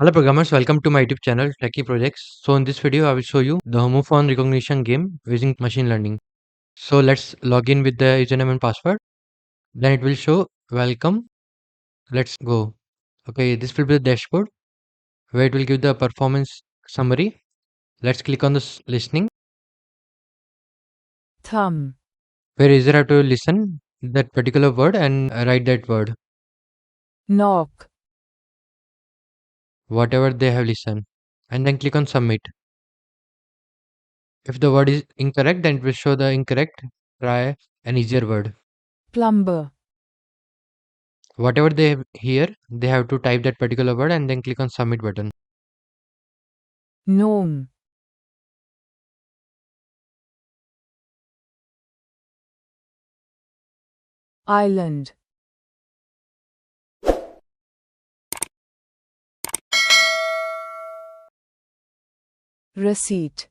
Hello programmers, welcome to my YouTube channel Techie Projects. So in this video I will show you the homophone recognition game using machine learning. So let's log in with the username and password. Then it will show welcome. Let's go. Okay, this will be the dashboard where it will give the performance summary. Let's click on this listening Thumb, where user have to listen that particular word and write that word, knock, whatever they have listened, and then click on submit. If the word is incorrect, then it will show the incorrect. Try an easier word. plumber, Whatever they hear, they have to type that particular word and then click on submit button. gnome, island, receipt,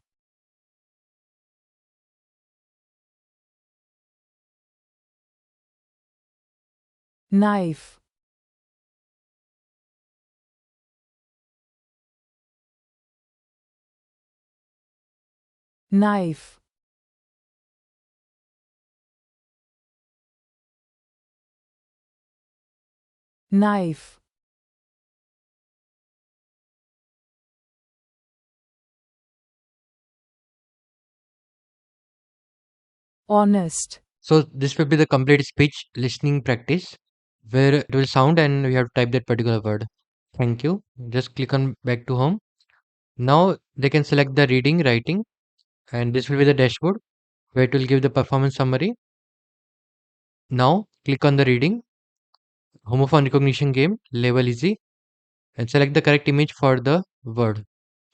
knife, knife, knife, honest, So this will be the complete speech listening practice where it will sound and we have to type that particular word. Thank you. Just click on back to home. Now they can select the reading, writing, and this will be the dashboard where it will give the performance summary. Now click on the reading, homophone recognition game, level easy, and select the correct image for the word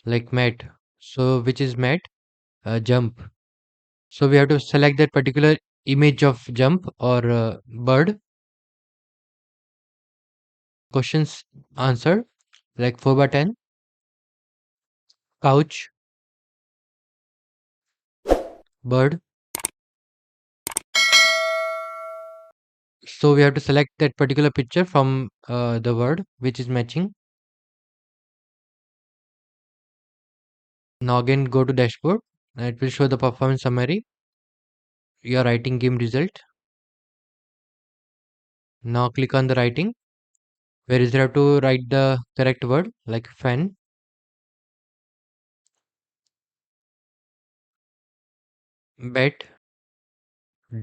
like mat. So which is mat? Jump. So we have to select that particular image of jump or bird. Questions answered like 4 by 10. Couch, bird. So we have to select that particular picture from the word which is matching. Now again go to dashboard and it will show the performance summary. Your writing game result. Now click on the writing where you have to write the correct word like fan, bat,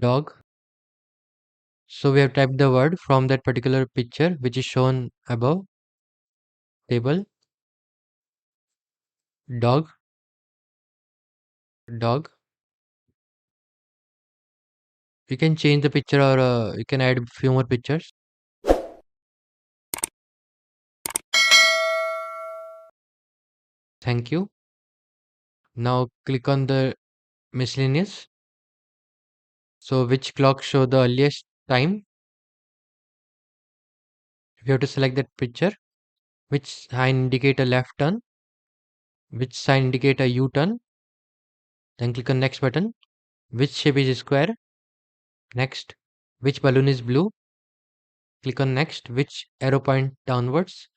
dog. So we have typed the word from that particular picture which is shown above. Table, dog, dog. You can change the picture or you can add few more pictures. Thank you. Now click on the miscellaneous. So which clock show the earliest time? We have to select that picture. Which sign indicate a left turn? Which sign indicate a U-turn? Then click on next button. Which shape is square? Next. Which balloon is blue? Click on next. Which arrow point downwards?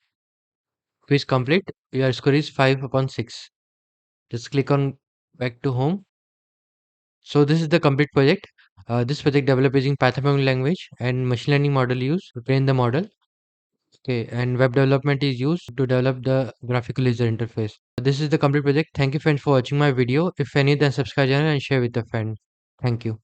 Quiz complete. Your score is 5 upon 6. Just click on back to home. So this is the complete project. This project developed using Python programming language and machine learning model used to train the model. Okay, and web development is used to develop the graphical user interface. This is the complete project. Thank you friends for watching my video. If any, then subscribe channel and share with a friend. Thank you.